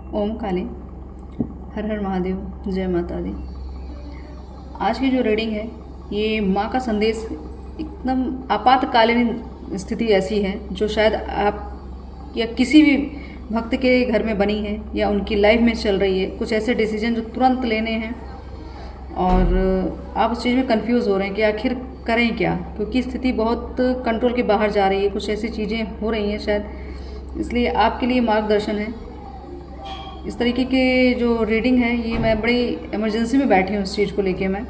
ओम काली, हर हर महादेव, जय माता दी। आज की जो रीडिंग है ये माँ का संदेश एकदम आपातकालीन स्थिति ऐसी है जो शायद आप या किसी भी भक्त के घर में बनी है या उनकी लाइफ में चल रही है। कुछ ऐसे डिसीजन जो तुरंत लेने हैं और आप उस चीज़ में कंफ्यूज हो रहे हैं कि आखिर करें क्या, क्योंकि स्थिति बहुत कंट्रोल के बाहर जा रही है। कुछ ऐसी चीज़ें हो रही हैं शायद, इसलिए आपके लिए मार्गदर्शन है। इस तरीके के जो रीडिंग है ये मैं बड़ी इमरजेंसी में बैठी हूँ इस चीज़ को लेके मैं,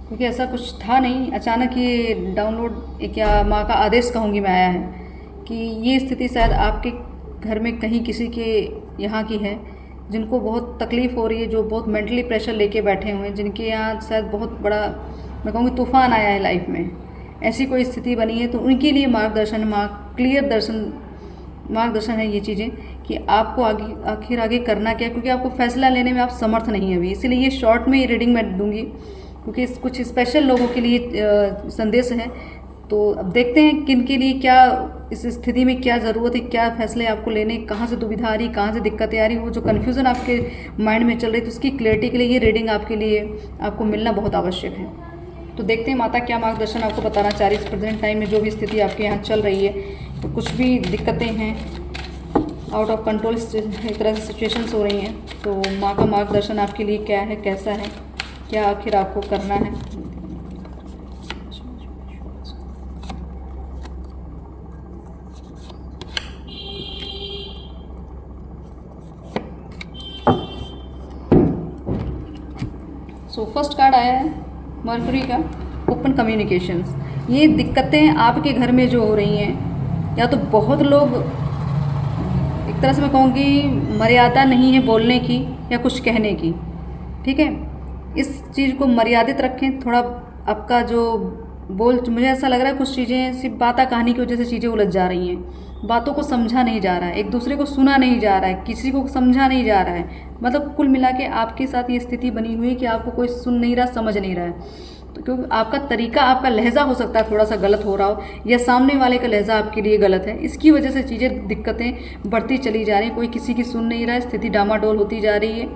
क्योंकि ऐसा कुछ था नहीं, अचानक ये डाउनलोड एक या माँ का आदेश कहूँगी मैं आया है कि ये स्थिति शायद आपके घर में कहीं किसी के यहाँ की है जिनको बहुत तकलीफ़ हो रही है, जो बहुत मेंटली प्रेशर लेके बैठे हुए हैं, जिनके यहाँ शायद बहुत बड़ा मैं कहूँगी तूफ़ान आया है लाइफ में। ऐसी कोई स्थिति बनी है तो उनके लिए मार्गदर्शन, क्लियर मार्गदर्शन है ये चीज़ें कि आपको आखिर आगे करना क्या है, क्योंकि आपको फैसला लेने में आप समर्थ नहीं है अभी। इसीलिए ये शॉर्ट में ये रीडिंग मैं दूंगी क्योंकि कुछ स्पेशल लोगों के लिए संदेश है। तो अब देखते हैं किन के लिए क्या इस स्थिति में क्या ज़रूरत है, क्या फैसले आपको लेने, कहाँ से दुविधा आ रही, कहाँ से दिक्कतें आ रही, वो जो कन्फ्यूज़न आपके माइंड में चल रही है, तो उसकी क्लैरिटी के लिए ये रीडिंग आपके लिए आपको मिलना बहुत आवश्यक है। तो देखते हैं माता क्या मार्गदर्शन आपको बताना चाह रही है इस प्रेजेंट टाइम में जो भी स्थिति आपके यहाँ चल रही है। तो कुछ भी दिक्कतें हैं, आउट ऑफ कंट्रोल एक तरह से सिचुएशंस हो रही हैं, तो माँ का मार्गदर्शन आपके लिए क्या है, कैसा है, क्या आखिर आपको करना है। सो फर्स्ट कार्ड आया है मरकरी का, ओपन कम्युनिकेशंस। ये दिक्कतें आपके घर में जो हो रही हैं, या तो बहुत लोग एक तरह से मैं कहूँगी मर्यादा नहीं है बोलने की या कुछ कहने की, ठीक है। इस चीज़ को मर्यादित रखें थोड़ा। आपका जो मुझे ऐसा लग रहा है कुछ चीज़ें सिर्फ बाता कहानी की वजह से चीज़ें उलझ जा रही हैं। बातों को समझा नहीं जा रहा है, एक दूसरे को सुना नहीं जा रहा है, किसी को समझा नहीं जा रहा है। मतलब कुल मिला के आपके साथ ये स्थिति बनी हुई है कि आपको कोई सुन नहीं रहा, समझ नहीं रहा है। तो क्योंकि आपका तरीका, आपका लहजा हो सकता है थोड़ा सा गलत हो रहा हो, या सामने वाले का लहजा आपके लिए गलत है, इसकी वजह से चीज़ें दिक्कतें बढ़ती चली जा रही हैं। कोई किसी की सुन नहीं रहा है, स्थिति डामाडोल होती जा रही है,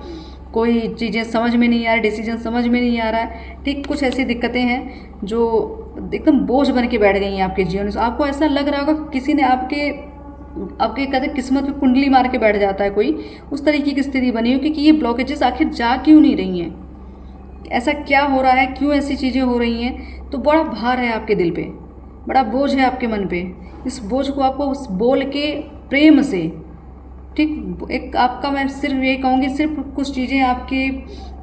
कोई चीज़ें समझ में नहीं आ रही, डिसीजन समझ में नहीं आ रहा है, ठीक। कुछ ऐसी दिक्कतें हैं जो एकदम बोझ बन के बैठ गई हैं आपके जीवन में। आपको ऐसा लग रहा होगा किसी ने आपके कहते किस्मत में कुंडली मार के बैठ जाता है कोई, उस तरीके की स्थिति बनी हो कि ये ब्लॉकेजेस आखिर जा क्यों नहीं रही हैं, ऐसा क्या हो रहा है, क्यों ऐसी चीज़ें हो रही हैं। तो बड़ा भार है आपके दिल पे, बड़ा बोझ है आपके मन पे। इस बोझ को आपको बोल के प्रेम से, ठीक, एक आपका मैं सिर्फ ये कहूँगी, सिर्फ कुछ चीज़ें आपके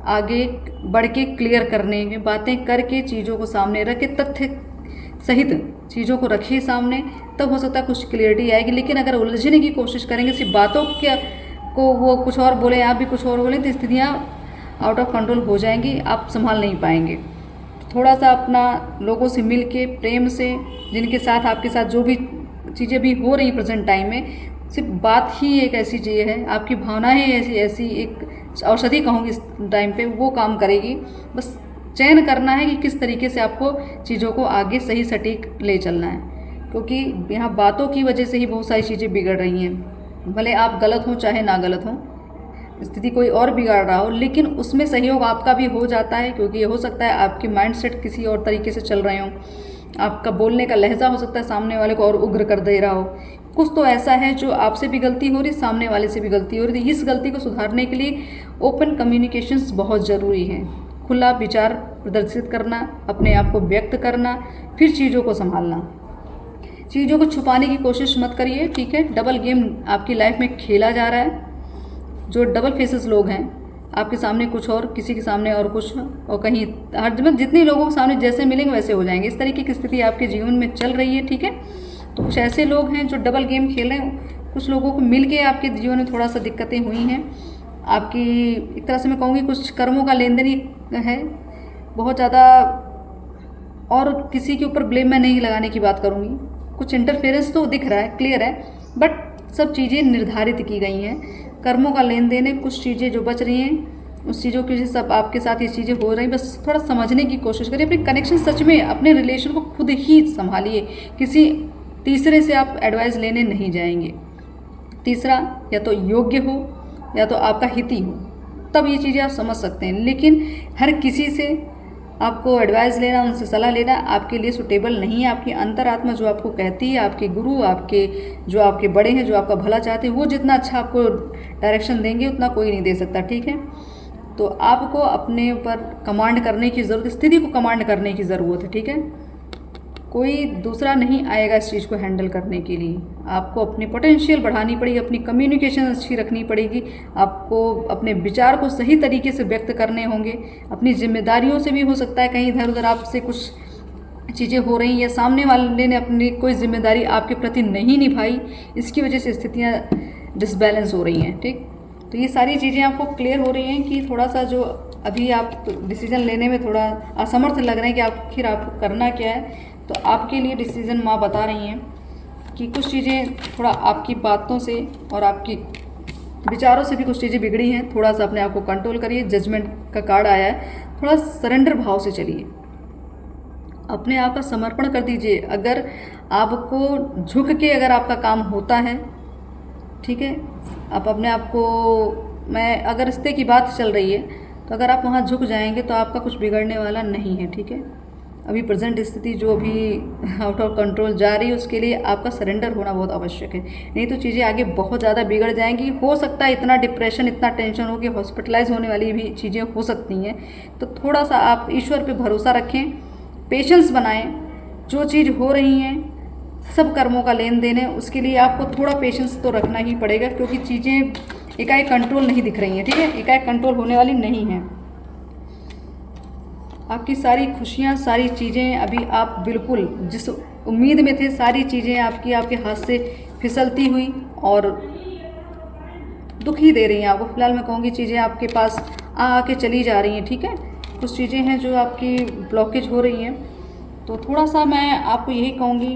आगे बढ़ के क्लियर करने में, बातें करके चीज़ों को सामने रख के तथ्य सहित चीज़ों को रखिए सामने, तब हो सकता है कुछ क्लियरिटी आएगी। लेकिन अगर उलझने की कोशिश करेंगे, सिर्फ बातों को वो कुछ और बोले, आप भी कुछ और बोलें, तो स्थितियाँ आउट ऑफ कंट्रोल हो जाएंगी, आप संभाल नहीं पाएंगे। थोड़ा सा अपना लोगों से मिल के प्रेम से, जिनके साथ आपके साथ जो भी चीज़ें भी हो रही प्रेजेंट टाइम में, सिर्फ बात ही एक ऐसी चीज़ है, आपकी भावनाएं ऐसी एक औषधि कहूँगी इस टाइम पे, वो काम करेगी। बस चयन करना है कि किस तरीके से आपको चीज़ों को आगे सही सटीक ले चलना है, क्योंकि यहाँ बातों की वजह से ही बहुत सारी चीज़ें बिगड़ रही हैं। भले आप गलत हों चाहे ना गलत हों, स्थिति कोई और बिगाड़ रहा हो, लेकिन उसमें सहयोग आपका भी हो जाता है, क्योंकि ये हो सकता है आपके माइंडसेट किसी और तरीके से चल रहे हों, आपका बोलने का लहजा हो सकता है सामने वाले को और उग्र कर दे रहा हो। कुछ तो ऐसा है जो आपसे भी गलती हो रही, सामने वाले से भी गलती हो रही। इस गलती को सुधारने के लिए ओपन कम्युनिकेशंस बहुत ज़रूरी है। खुला विचार प्रदर्शित करना, अपने आप को व्यक्त करना, फिर चीज़ों को संभालना। चीज़ों को छुपाने की कोशिश मत करिए, ठीक है। डबल गेम आपकी लाइफ में खेला जा रहा है। जो डबल फेसेस लोग हैं, आपके सामने कुछ और, किसी के सामने और कुछ, और कहीं हर मतलब जितने लोगों के सामने जैसे मिलेंगे वैसे हो जाएंगे। इस तरीके की स्थिति आपके जीवन में चल रही है, ठीक है। तो कुछ ऐसे लोग हैं जो डबल गेम खेल रहे हैं। कुछ लोगों को मिल के आपके जीवन में थोड़ा सा दिक्कतें हुई हैं। आपकी एक तरह से मैं कहूँगी कुछ कर्मों का लेन देन है बहुत ज़्यादा, और किसी के ऊपर ब्लेम मैं नहीं लगाने की बात करूँगी। कुछ इंटरफेरेंस तो दिख रहा है, क्लियर है, बट सब चीज़ें निर्धारित की गई हैं। कर्मों का लेन देन है, कुछ चीज़ें जो बच रही हैं उस चीज़ों की वजह से सब आपके साथ ये चीज़ें हो रही हैं। बस थोड़ा समझने की कोशिश करिए, अपने कनेक्शन सच में अपने रिलेशन को खुद ही संभालिए, किसी तीसरे से आप एडवाइस लेने नहीं जाएंगे। तीसरा, या तो योग्य हो या तो आपका हित ही हो, तब ये चीज़ें आप समझ सकते हैं। लेकिन हर किसी से आपको एडवाइस लेना, उनसे सलाह लेना आपके लिए सूटेबल नहीं है। आपकी अंतरात्मा जो आपको कहती है, आपके गुरु, आपके जो आपके बड़े हैं, जो आपका भला चाहते हैं, वो जितना अच्छा आपको डायरेक्शन देंगे उतना कोई नहीं दे सकता, ठीक है। तो आपको अपने ऊपर कमांड करने की ज़रूरत, स्थिति को कमांड करने की ज़रूरत है, ठीक है। कोई दूसरा नहीं आएगा इस चीज़ को हैंडल करने के लिए। आपको अपनी पोटेंशियल बढ़ानी पड़ेगी, अपनी कम्युनिकेशन अच्छी रखनी पड़ेगी, आपको अपने विचार को सही तरीके से व्यक्त करने होंगे। अपनी जिम्मेदारियों से भी हो सकता है कहीं इधर उधर आपसे कुछ चीज़ें हो रही हैं या सामने वाले ने अपनी कोई जिम्मेदारी आपके प्रति नहीं निभाई, इसकी वजह से स्थितियाँ डिसबैलेंस हो रही हैं, ठीक। तो ये सारी चीज़ें आपको क्लियर हो रही हैं कि थोड़ा सा जो अभी आप डिसीज़न लेने में थोड़ा असमर्थ लग रहे हैं कि आखिर आपको करना क्या है। तो आपके लिए डिसीज़न माँ बता रही हैं कि कुछ चीज़ें थोड़ा आपकी बातों से और आपकी विचारों से भी कुछ चीज़ें बिगड़ी हैं। थोड़ा सा अपने आप को कंट्रोल करिए। जजमेंट का कार्ड आया है, थोड़ा सरेंडर भाव से चलिए, अपने आप का समर्पण कर दीजिए। अगर आपको झुक के अगर आपका काम होता है, ठीक है, आप अपने आप को, मैं अगर रिश्ते की बात चल रही है तो अगर आप वहाँ झुक जाएंगे तो आपका कुछ बिगड़ने वाला नहीं है, ठीक है। अभी प्रेजेंट स्थिति जो अभी आउट ऑफ कंट्रोल जा रही है उसके लिए आपका सरेंडर होना बहुत आवश्यक है, नहीं तो चीज़ें आगे बहुत ज़्यादा बिगड़ जाएंगी। हो सकता है इतना डिप्रेशन, इतना टेंशन हो कि हॉस्पिटलाइज होने वाली भी चीज़ें हो सकती हैं। तो थोड़ा सा आप ईश्वर पे भरोसा रखें, पेशेंस बनाएं। जो चीज़ हो रही हैं सब कर्मों का लेन देन है, उसके लिए आपको थोड़ा पेशेंस तो रखना ही पड़ेगा, क्योंकि चीज़ें एकाएक कंट्रोल नहीं दिख रही हैं, ठीक है, एकाएक कंट्रोल होने वाली नहीं हैं। आपकी सारी खुशियाँ, सारी चीज़ें अभी आप बिल्कुल जिस उम्मीद में थे, सारी चीज़ें आपकी आपके हाथ से फिसलती हुई और दुखी दे रही हैं आपको। फिलहाल मैं कहूँगी चीज़ें आपके पास आके चली जा रही हैं, ठीक है। कुछ चीज़ें हैं जो आपकी ब्लॉकेज हो रही हैं, तो थोड़ा सा मैं आपको यही कहूँगी,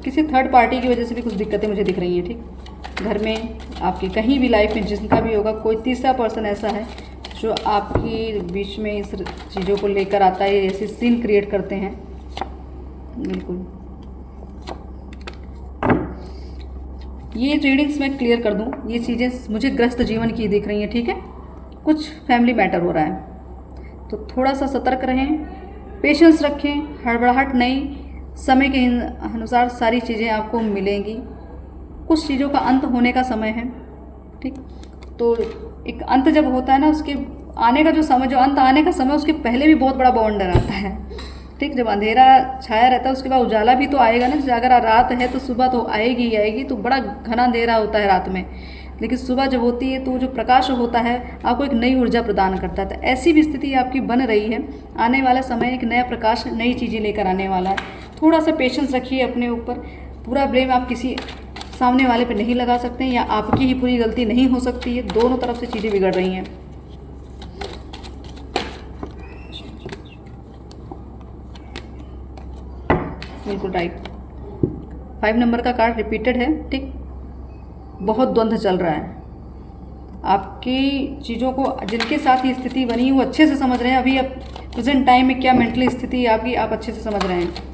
किसी थर्ड पार्टी की वजह से भी कुछ दिक्कतें मुझे दिख रही हैं, ठीक। घर में आपकी कहीं भी लाइफ में जिसका भी होगा, कोई तीसरा पर्सन ऐसा है जो आपके बीच में इस चीज़ों को लेकर आता है, ऐसी सीन क्रिएट करते हैं। बिल्कुल ये रीडिंग्स मैं क्लियर कर दूं, ये चीज़ें मुझे ग्रस्त जीवन की दिख रही हैं, ठीक है। कुछ फैमिली मैटर हो रहा है, तो थोड़ा सा सतर्क रहें, पेशेंस रखें, हड़बड़ाहट नहीं, समय के अनुसार सारी चीज़ें आपको मिलेंगी। कुछ चीज़ों का अंत होने का समय है, ठीक। तो एक अंत जब होता है ना, उसके आने का जो समय, जो अंत आने का समय, उसके पहले भी बहुत बड़ा बवंडर आता है, ठीक। जब अंधेरा छाया रहता है उसके बाद उजाला भी तो आएगा ना। जैसे अगर रात है तो सुबह तो आएगी ही आएगी, तो बड़ा घना अंधेरा होता है रात में, लेकिन सुबह जब होती है तो जो प्रकाश होता है आपको एक नई ऊर्जा प्रदान करता है। तो ऐसी भी स्थिति आपकी बन रही है, आने वाला समय एक नया प्रकाश, नई चीज़ें लेकर आने वाला है। थोड़ा सा पेशेंस रखिए अपने ऊपर। पूरा ब्लेम आप किसी सामने वाले पे नहीं लगा सकते हैं, या आपकी ही पूरी गलती नहीं हो सकती है, दोनों तरफ से चीज़ें बिगड़ रही हैं। बिल्कुल राइट। 5 नंबर का कार्ड रिपीटेड है, ठीक। बहुत द्वंद्व चल रहा है आपकी चीज़ों को, जिनके साथ ये स्थिति बनी वो अच्छे से समझ रहे हैं अभी अब प्रेजेंट टाइम में क्या मेंटली स्थिति है आपकी, आप अच्छे से समझ रहे हैं।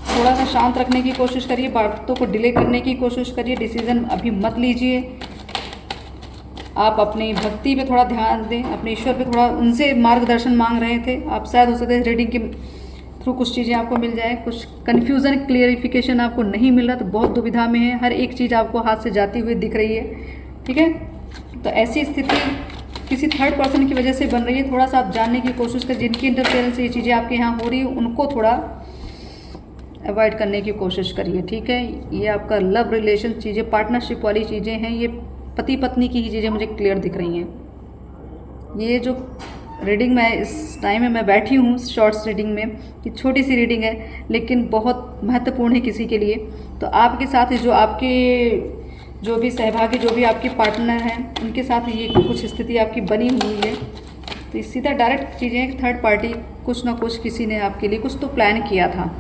थोड़ा सा शांत रखने की कोशिश करिए, बातों को डिले करने की कोशिश करिए, डिसीजन अभी मत लीजिए। आप अपनी भक्ति पे थोड़ा ध्यान दें, अपने ईश्वर पे थोड़ा, उनसे मार्गदर्शन मांग रहे थे आप, शायद हो सकता है रीडिंग के थ्रू कुछ चीज़ें आपको मिल जाए। कुछ कन्फ्यूज़न, क्लियरिफिकेशन आपको नहीं मिल रहा तो बहुत दुविधा में है, हर एक चीज़ आपको हाथ से जाती हुई दिख रही है, ठीक है। तो ऐसी स्थिति किसी थर्ड पर्सन की वजह से बन रही है। थोड़ा सा आप जानने की कोशिश करें, जिनकी इंटरफेरेंस से ये चीज़ें आपके यहाँ हो रही है उनको थोड़ा अवॉइड करने की कोशिश करिए, ठीक है। ये आपका लव रिलेशन चीज़ें, पार्टनरशिप वाली चीज़ें हैं, ये पति पत्नी की ही चीज़ें मुझे क्लियर दिख रही हैं। ये जो रीडिंग मैं इस टाइम में मैं बैठी हूँ शॉर्ट्स रीडिंग में, ये छोटी सी रीडिंग है लेकिन बहुत महत्वपूर्ण है किसी के लिए। तो आपके साथ जो आपके जो भी सहभागी, जो भी आपके पार्टनर हैं, उनके साथ ये कुछ स्थिति आपकी बनी हुई है। तो सीधा डायरेक्ट चीज़ें, थर्ड पार्टी कुछ ना कुछ किसी ने आपके लिए कुछ तो प्लान किया था,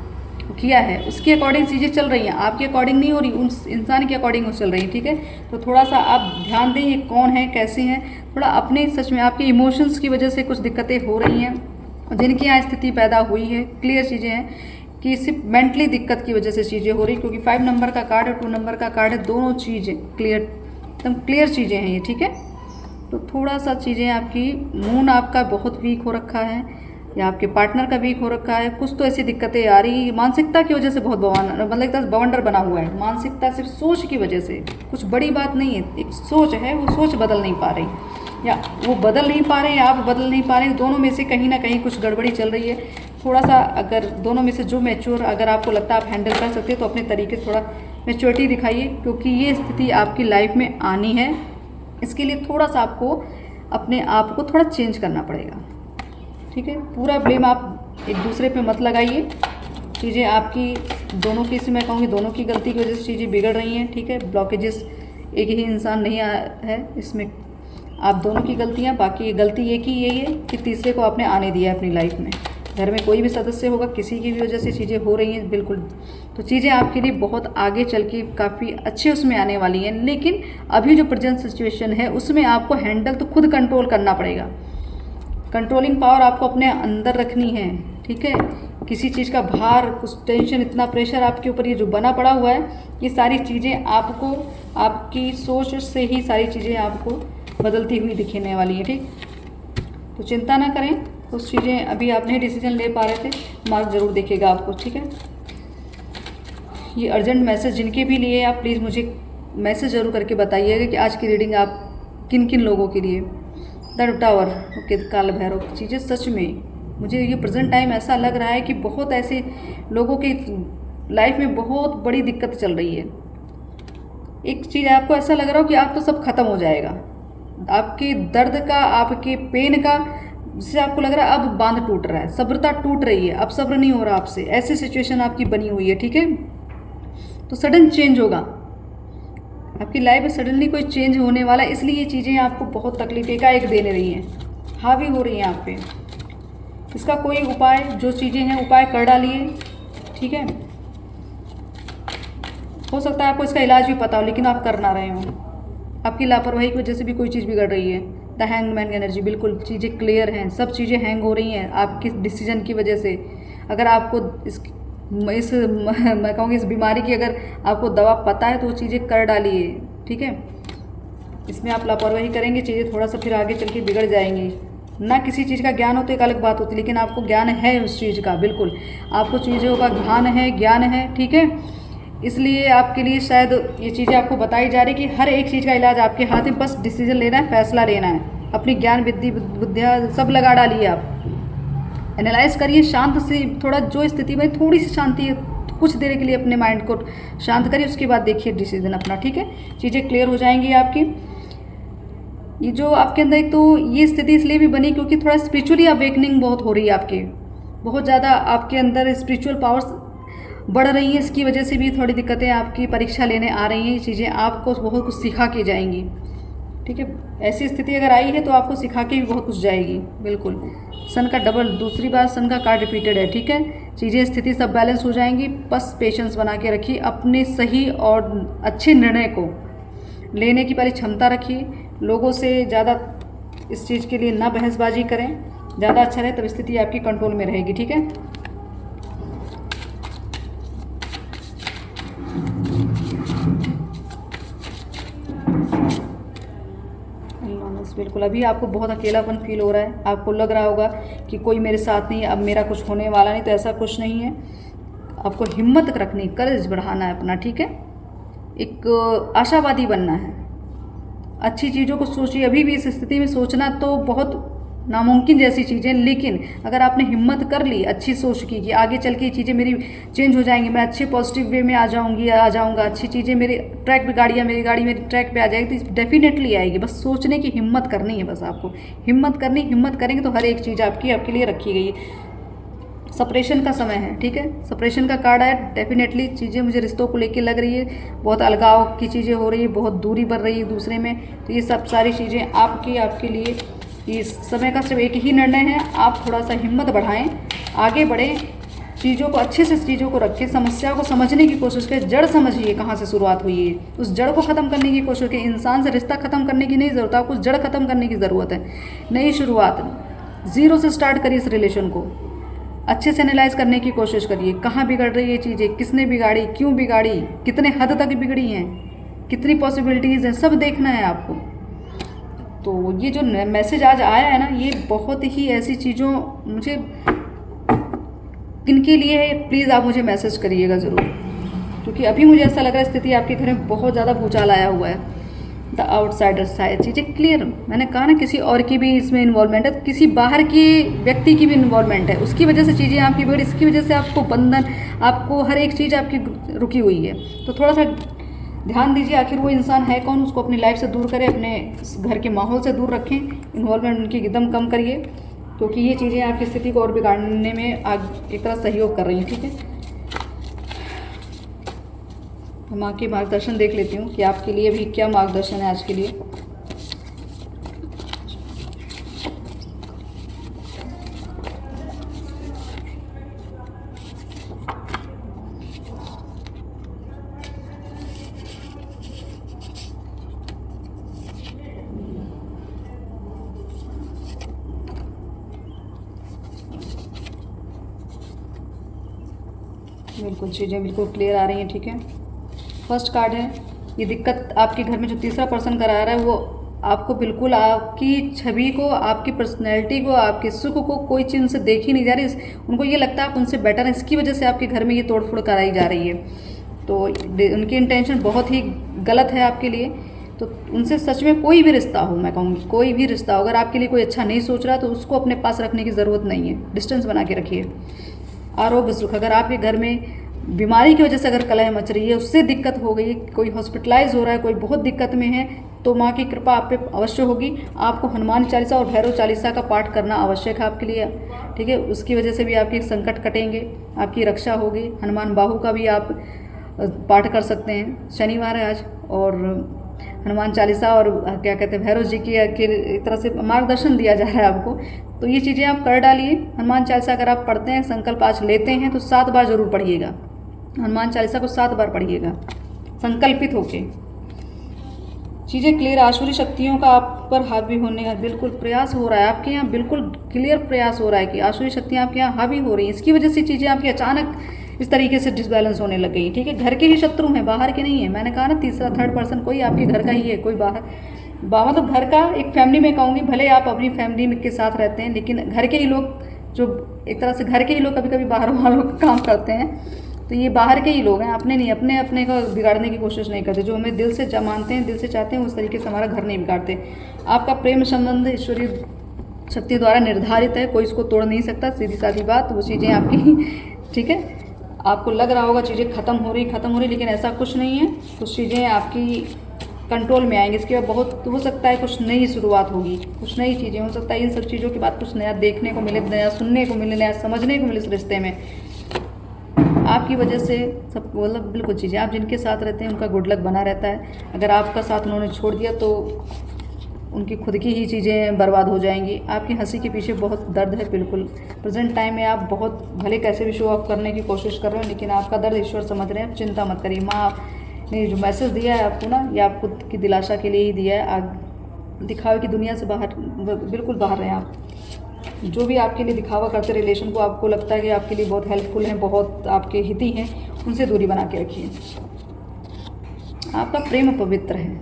किया है, उसके अकॉर्डिंग चीज़ें चल रही हैं, आपके अकॉर्डिंग नहीं हो रही, उस इंसान के अकॉर्डिंग वो चल रही हैं, ठीक है। तो थोड़ा सा आप ध्यान दें, ये कौन है, कैसे हैं, थोड़ा अपने सच में आपके इमोशंस की वजह से कुछ दिक्कतें हो रही हैं, जिनकी यहाँ स्थिति पैदा हुई है। क्लियर चीज़ें हैं कि सिर्फ मेंटली दिक्कत की वजह से चीज़ें हो रही, क्योंकि 5 नंबर का कार्ड और 2 नंबर का कार्ड है, दोनों चीज़ें क्लियर एकदम क्लियर चीज़ें हैं ये, ठीक है। तो थोड़ा सा चीज़ें आपकी, मून आपका बहुत वीक हो रखा है या आपके पार्टनर का वीक हो रखा है, कुछ तो ऐसी दिक्कतें आ रही, मानसिकता की वजह से बहुत मतलब एक तरह बवंडर बना हुआ है। मानसिकता सिर्फ सोच की वजह से, कुछ बड़ी बात नहीं है, एक सोच है, वो सोच बदल नहीं पा रही, या वो बदल नहीं पा रहे हैं, आप बदल नहीं पा रहे, दोनों में से कहीं ना कहीं कुछ गड़बड़ी चल रही है। थोड़ा सा अगर दोनों में से जो मैच्योर, अगर आपको लगता है आप हैंडल कर सकते हैं तो अपने तरीके से थोड़ा मैच्योरिटी दिखाइए, क्योंकि ये स्थिति आपकी लाइफ में आनी है। इसके लिए थोड़ा सा आपको अपने आप को थोड़ा चेंज करना पड़ेगा, ठीक है। पूरा ब्लेम आप एक दूसरे पे मत लगाइए, चीज़ें आपकी दोनों की, इसमें मैं कहूँगी दोनों की गलती की वजह से चीज़ें बिगड़ रही हैं, ठीक है। ब्लॉकेजेस एक ही इंसान नहीं है इसमें, आप दोनों की गलतियाँ, बाकी गलती एक ही यही है कि तीसरे को आपने आने दिया है अपनी लाइफ में। घर में कोई भी सदस्य होगा, किसी की भी वजह से चीज़ें हो रही हैं, बिल्कुल। तो चीज़ें आपके लिए बहुत आगे चल के काफ़ी अच्छे उसमें आने वाली हैं, लेकिन अभी जो प्रेजेंट सिचुएशन है उसमें आपको हैंडल तो खुद कंट्रोल करना पड़ेगा। कंट्रोलिंग पावर आपको अपने अंदर रखनी है, ठीक है। किसी चीज़ का भार, कुछ टेंशन, इतना प्रेशर आपके ऊपर ये जो बना पड़ा हुआ है, ये सारी चीज़ें आपको आपकी सोच से ही सारी चीज़ें आपको बदलती हुई दिखने वाली है, ठीक। तो चिंता ना करें, कुछ चीज़ें अभी आप नहीं डिसीजन ले पा रहे थे, मार्क ज़रूर देखिएगा आपको, ठीक है। ये अर्जेंट मैसेज जिनके भी लिए आप प्लीज़ मुझे मैसेज ज़रूर करके बताइएगा कि आज की रीडिंग आप किन किन लोगों के लिए। द टावर, ओके, काल भैरव, चीज़ें सच में मुझे ये प्रेजेंट टाइम ऐसा लग रहा है कि बहुत ऐसे लोगों की लाइफ में बहुत बड़ी दिक्कत चल रही है। एक चीज़ आपको ऐसा लग रहा हो कि आप तो सब खत्म हो जाएगा, आपके दर्द का, आपके पेन का, जिससे आपको लग रहा है अब बांध टूट रहा है, सब्रता टूट रही है, अब सब्र नहीं हो रहा आपसे, ऐसी सिचुएशन आपकी बनी हुई है, ठीक है। तो सडन चेंज होगा आपकी लाइफ में, सडनली कोई चेंज होने वाला है, इसलिए ये चीज़ें आपको बहुत तकलीफ एकाएक देने रही हैं, हावी हो रही हैं आप पे। इसका कोई उपाय, जो चीज़ें हैं उपाय कर डालिए, ठीक है। हो सकता है आपको इसका इलाज भी पता हो, लेकिन आप कर ना रहे हो, आपकी लापरवाही की वजह से भी कोई चीज़ बिगड़ रही है। द हैंगमैन एनर्जी, बिल्कुल चीज़ें क्लियर हैं, सब चीज़ें हैंग हो रही हैं आपकी डिसीजन की वजह से। अगर आपको मैं कहूँगी इस बीमारी की अगर आपको दवा पता है तो वो चीज़ें कर डालिए, ठीक है। इसमें आप लापरवाही करेंगे, चीज़ें थोड़ा सा फिर आगे चल के बिगड़ जाएंगी। ना किसी चीज़ का ज्ञान हो तो एक अलग बात होती है, लेकिन आपको ज्ञान है उस चीज़ का, बिल्कुल आपको चीज़ों का भान है, ज्ञान है, ठीक है। इसलिए आपके लिए शायद ये चीज़ें आपको बताई जा रही कि हर एक चीज़ का इलाज आपके हाथ में, बस डिसीजन लेना है, फैसला लेना है, अपनी ज्ञान बुद्धियाँ सब लगा डालिए, आप एनालाइज करिए शांत से, थोड़ा जो स्थिति में थोड़ी सी शांति है, कुछ देर के लिए अपने माइंड को शांत करिए, उसके बाद देखिए डिसीजन अपना, ठीक है। चीज़ें क्लियर हो जाएंगी आपकी। ये जो आपके अंदर, एक तो ये स्थिति इसलिए भी बनी क्योंकि थोड़ा स्पिरिचुअली अवेकनिंग बहुत हो रही है आपकी, बहुत ज़्यादा आपके अंदर स्पिरिचुअल पावर्स बढ़ रही हैं, इसकी वजह से भी थोड़ी दिक्कतें आपकी परीक्षा लेने आ रही हैं। ये चीज़ें आपको बहुत कुछ सिखा के जाएंगी, ठीक है। ऐसी स्थिति अगर आई है तो आपको सिखा के भी बहुत कुछ जाएगी, बिल्कुल। सन का डबल, दूसरी बार सन का कार्ड रिपीटेड है, ठीक है। चीज़ें स्थिति सब बैलेंस हो जाएंगी, बस पेशेंस बना के रखिए, अपने सही और अच्छे निर्णय को लेने की पहले क्षमता रखिए। लोगों से ज़्यादा इस चीज़ के लिए ना बहसबाजी करें, ज़्यादा अच्छा रहे, तब स्थिति आपकी कंट्रोल में रहेगी, ठीक है। बिल्कुल अभी आपको बहुत अकेलापन फील हो रहा है, आपको लग रहा होगा कि कोई मेरे साथ नहीं है, अब मेरा कुछ होने वाला नहीं, तो ऐसा कुछ नहीं है। आपको हिम्मत रखनी, करेज बढ़ाना है अपना, ठीक है। एक आशावादी बनना है, अच्छी चीज़ों को सोचिए। अभी भी इस स्थिति में सोचना तो बहुत नामुमकिन जैसी चीज़ें, लेकिन अगर आपने हिम्मत कर ली अच्छी सोच की कि आगे चल के ये चीज़ें मेरी चेंज हो जाएंगी, मैं अच्छे पॉजिटिव वे में आ जाऊंगा, अच्छी चीज़ें मेरे ट्रैक पे, मेरी गाड़ी मेरी ट्रैक पे आ जाएगी, तो डेफिनेटली आएगी। बस सोचने की हिम्मत करनी है, बस आपको हिम्मत करनी, हिम्मत करेंगे तो हर एक चीज़ आपके लिए रखी गई है। सेपरेशन का समय है, ठीक है। सेपरेशन का कार्ड है, डेफिनेटली चीज़ें मुझे रिश्तों को लेके लग रही है, बहुत अलगाव की चीज़ें हो रही है, बहुत दूरी बढ़ रही है दूसरे में। तो ये सब सारी चीज़ें आपके लिए इस समय का सिर्फ एक ही निर्णय है, आप थोड़ा सा हिम्मत बढ़ाएं, आगे बढ़ें, चीज़ों को अच्छे से चीज़ों को रखें, समस्या को समझने की कोशिश करें, जड़ समझिए कहाँ से शुरुआत हुई है, उस जड़ को ख़त्म करने की कोशिश करें। इंसान से रिश्ता ख़त्म करने की नहीं ज़रूरत है, आपको उस जड़ ख़त्म करने की ज़रूरत है। नई शुरुआत, ज़ीरो से स्टार्ट करिए इस रिलेशन को, अच्छे से एनालाइज करने की कोशिश करिए, कहाँ बिगड़ रही है चीज़ें, किसने बिगाड़ी, क्यों बिगाड़ी, कितने हद तक बिगड़ी हैं, कितनी पॉसिबिलिटीज़ हैं, सब देखना है आपको। तो ये जो मैसेज आज आया है ना, ये बहुत ही ऐसी चीज़ों मुझे किन के लिए है, प्लीज़ आप मुझे मैसेज करिएगा ज़रूर, क्योंकि अभी मुझे ऐसा लग रहा है स्थिति आपके घर में बहुत ज़्यादा भूचाल आया हुआ है। द आउटसाइडर साइड चीज़ें क्लियर, मैंने कहा ना किसी और की भी इसमें इन्वॉल्वमेंट है, किसी बाहर की व्यक्ति की भी इन्वॉल्वमेंट है, उसकी वजह से चीज़ें आपकी बिगड़, इसकी वजह से आपको बंधन, आपको हर एक चीज़ आपकी रुकी हुई है। तो थोड़ा सा ध्यान दीजिए आखिर वो इंसान है कौन, उसको अपनी लाइफ से दूर करें, अपने घर के माहौल से दूर रखें, इन्वॉल्वमेंट उनकी एकदम कम करिए, क्योंकि ये चीज़ें आपकी स्थिति को और बिगाड़ने में एक तरह सहयोग कर रही हैं। ठीक है, माँ के मार्गदर्शन देख लेती हूँ कि आपके लिए भी क्या मार्गदर्शन है आज के लिए। बिल्कुल चीज़ें बिल्कुल क्लियर आ रही हैं। ठीक है, फर्स्ट कार्ड है, ये दिक्कत आपके घर में जो तीसरा पर्सन करा रहा है वो आपको बिल्कुल आपकी छवि को, आपकी पर्सनैलिटी को, आपके सुख को कोई चीज़ उनसे देखी नहीं जा रही, उनको ये लगता है आप उनसे बेटर हैं, इसकी वजह से आपके घर में ये तोड़फोड़ कराई जा रही है। तो उनकी इंटेंशन बहुत ही गलत है आपके लिए। तो उनसे सच में कोई भी रिश्ता हो, मैं कहूँगी कोई भी रिश्ता हो, अगर आपके लिए कोई अच्छा नहीं सोच रहा तो उसको अपने पास रखने की ज़रूरत नहीं है, डिस्टेंस बना के रखिए। आरोग्य सुख, अगर आपके घर में बीमारी की वजह से अगर कलह मच रही है, उससे दिक्कत हो गई, कोई हॉस्पिटलाइज हो रहा है, कोई बहुत दिक्कत में है, तो माँ की कृपा आप पे अवश्य होगी। आपको हनुमान चालीसा और भैरव चालीसा का पाठ करना आवश्यक है आपके लिए। ठीक है, उसकी वजह से भी आपके संकट कटेंगे, आपकी रक्षा होगी। हनुमान बाहु का भी आप पाठ कर सकते हैं, शनिवार है आज, और हनुमान चालीसा और क्या कहते हैं भैरव जी की एक तरह से मार्गदर्शन दिया जा रहा है आपको। तो ये चीज़ें आप कर डालिए। हनुमान चालीसा अगर आप पढ़ते हैं, संकल्प आज लेते हैं तो 7 बार ज़रूर पढ़िएगा। हनुमान चालीसा को 7 बार पढ़िएगा संकल्पित होके। चीज़ें क्लियर, आसुरी शक्तियों का आप पर हावी होने का बिल्कुल प्रयास हो रहा है आपके यहाँ, बिल्कुल क्लियर प्रयास हो रहा है कि आसुरी शक्तियाँ आपके यहाँ हावी हो रही हैं। इसकी वजह से चीज़ें आपकी अचानक इस तरीके से डिसबैलेंस होने लग गई। ठीक है, घर के ही शत्रु हैं, बाहर के नहीं है। मैंने कहा ना तीसरा थर्ड पर्सन कोई आपके घर का ही है, कोई बाहर मतलब घर का एक फैमिली में कहूँगी, भले आप अपनी फैमिली के साथ रहते हैं, लेकिन घर के ही लोग, जो एक तरह से घर के ही लोग कभी कभी बाहर वालों का काम करते हैं, तो ये बाहर के ही लोग हैं, अपने नहीं, अपने को बिगाड़ने की कोशिश नहीं करते। जो हमें दिल से मानते हैं, दिल से चाहते हैं, उस तरीके से हमारा घर नहीं बिगाड़ते। आपका प्रेम संबंध ईश्वरीय शक्ति द्वारा निर्धारित है, कोई इसको तोड़ नहीं सकता, सीधी सादी बात। वो चीज़ें आपकी ठीक है, आपको लग रहा होगा चीज़ें ख़त्म हो रही, लेकिन ऐसा कुछ नहीं है। कुछ चीज़ें आपकी कंट्रोल में आएंगी, इसके बाद बहुत हो सकता है कुछ नई शुरुआत होगी, कुछ नई चीज़ें हो सकता है। इन सब चीज़ों के बाद कुछ नया देखने को मिले, नया सुनने को मिले, नया समझने को मिले इस रिश्ते में। आपकी वजह से सब मतलब बिल्कुल चीज़ें, आप जिनके साथ रहते हैं उनका गुड लक बना रहता है। अगर आपका साथ उन्होंने छोड़ दिया तो उनकी खुद की ही चीज़ें बर्बाद हो जाएंगी। आपकी हंसी के पीछे बहुत दर्द है। बिल्कुल प्रेजेंट टाइम में आप बहुत भले कैसे भी शो ऑफ करने की कोशिश कर रहे हो, लेकिन आपका दर्द ईश्वर समझ रहे हैं। चिंता मत करिए, माँ ने जो मैसेज दिया है आपको ना, ये आप खुद की दिलासा के लिए ही दिया है। आप दिखावे की दुनिया से बाहर, बिल्कुल बाहर रहें। आप जो भी आपके लिए दिखावा करते रिलेशन को, आपको लगता है कि आपके लिए बहुत हेल्पफुल हैं, बहुत आपके हिती हैं, उनसे दूरी बना के रखिए। आपका प्रेम पवित्र है,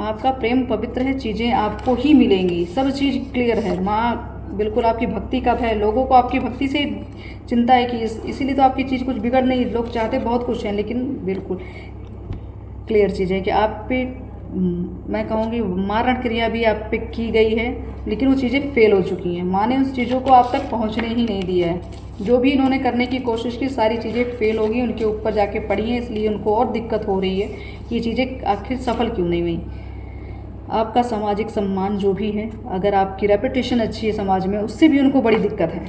आपका प्रेम पवित्र है। चीज़ें आपको ही मिलेंगी, सब चीज़ क्लियर है। माँ बिल्कुल आपकी भक्ति का भय, लोगों को आपकी भक्ति से चिंता है कि इसीलिए तो आपकी चीज़ कुछ बिगड़ नहीं। लोग चाहते बहुत कुछ हैं, लेकिन बिल्कुल क्लियर चीज़ है कि आप पे मैं कहूँगी मारण क्रिया भी आप पे की गई है, लेकिन वो चीज़ें फेल हो चुकी हैं। माँ ने उस चीज़ों को आप तक पहुँचने ही नहीं दिया है। जो भी इन्होंने करने की कोशिश की, सारी चीज़ें फेल हो गई, उनके ऊपर जाके पड़ी हैं, इसलिए उनको और दिक्कत हो रही है कि ये चीज़ें आखिर सफल क्यों नहीं हुई। आपका सामाजिक सम्मान जो भी है, अगर आपकी रेपुटेशन अच्छी है समाज में, उससे भी उनको बड़ी दिक्कत है।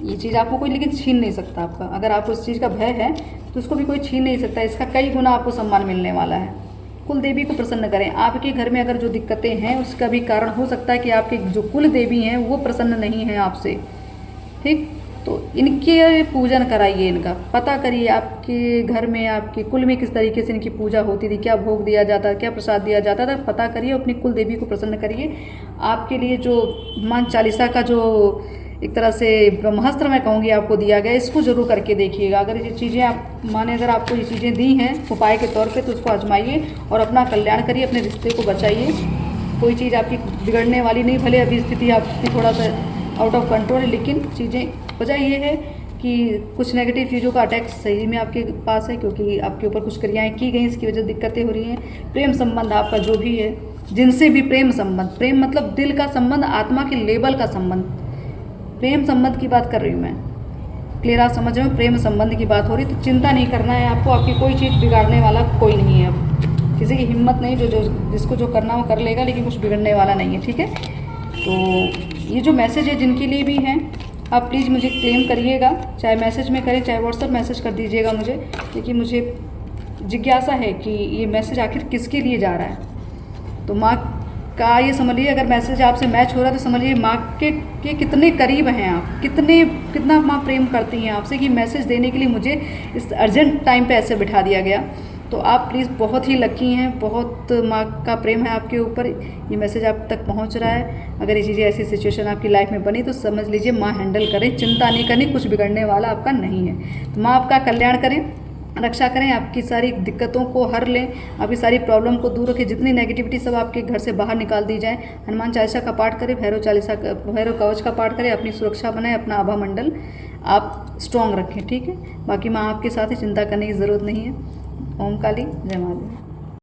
ये चीज़ आपको कोई लेकिन छीन नहीं सकता आपका। अगर आपको उस चीज़ का भय है तो उसको भी कोई छीन नहीं सकता। इसका कई गुना आपको सम्मान मिलने वाला है। कुल देवी को प्रसन्न करें। आपके घर में अगर जो दिक्कतें हैं उसका भी कारण हो सकता है कि आपके जो कुल देवी हैं वो प्रसन्न नहीं हैं आपसे। ठीक, तो इनके पूजन कराइए, इनका पता करिए आपके घर में, आपके कुल में किस तरीके से इनकी पूजा होती थी, क्या भोग दिया जाता, क्या प्रसाद दिया जाता था, पता करिए। अपनी कुल देवी को प्रसन्न करिए। आपके लिए जो हनुमान चालीसा का जो एक तरह से ब्रह्मास्त्र मैं कहूँगी आपको दिया गया, इसको ज़रूर करके देखिएगा। अगर ये चीज़ें आप माने, अगर आपको ये चीज़ें दी हैं उपाय के तौर पे, तो उसको आजमाइए और अपना कल्याण करिए, अपने रिश्ते को बचाइए। कोई चीज़ आपकी बिगड़ने वाली नहीं, भले अभी स्थिति आपकी थोड़ा सा आउट ऑफ कंट्रोल है, लेकिन चीज़ें वजह ये है कि कुछ नेगेटिव चीज़ों का अटैक सही में आपके पास है, क्योंकि आपके ऊपर कुछ क्रियाएँ की गई, इसकी वजह से दिक्कतें हो रही हैं। प्रेम संबंध आपका जो भी है, जिनसे भी प्रेम संबंध, प्रेम मतलब दिल का संबंध, आत्मा के लेवल का संबंध, प्रेम संबंध की बात कर रही हूँ मैं। क्लियर आप समझ रहे हो? प्रेम संबंध की बात हो रही, तो चिंता नहीं करना है आपको, आपकी कोई चीज़ बिगाड़ने वाला कोई नहीं है। अब किसी की हिम्मत नहीं, जो जिसको जो करना वो कर लेगा, लेकिन कुछ बिगड़ने वाला नहीं है, ठीक है। तो ये जो मैसेज है जिनके लिए भी है, आप प्लीज़ मुझे क्लेम करिएगा, चाहे मैसेज में करें, चाहे व्हाट्सअप मैसेज कर दीजिएगा मुझे, क्योंकि मुझे जिज्ञासा है कि ये मैसेज आखिर किसके लिए जा रहा है। तो माँ का ये समझिए, अगर मैसेज आपसे मैच हो रहा है तो समझिए माँ के कितने करीब हैं आप, कितना माँ प्रेम करती हैं आपसे, कि मैसेज देने के लिए मुझे इस अर्जेंट टाइम पे ऐसे बिठा दिया गया। तो आप प्लीज़ बहुत ही लकी हैं, बहुत माँ का प्रेम है आपके ऊपर, ये मैसेज आप तक पहुँच रहा है। अगर ये चीज़ें, ऐसी सिचुएशन आपकी लाइफ में बनी तो समझ लीजिए माँ हैंडल करें, चिंता नहीं करनी, कुछ बिगड़ने वाला आपका नहीं है। तो माँ आपका कल्याण करें, रक्षा करें, आपकी सारी दिक्कतों को हर लें, आपकी सारी प्रॉब्लम को दूर रखें, जितनी नेगेटिविटी सब आपके घर से बाहर निकाल दी जाए। हनुमान चालीसा का पाठ करें, भैरव कवच का पाठ करें, अपनी सुरक्षा बनाएं, अपना आभा मंडल आप स्ट्रॉन्ग रखें, ठीक है। बाकी माँ आपके साथ ही, चिंता करने की ज़रूरत नहीं है। ओम काली, जय माता।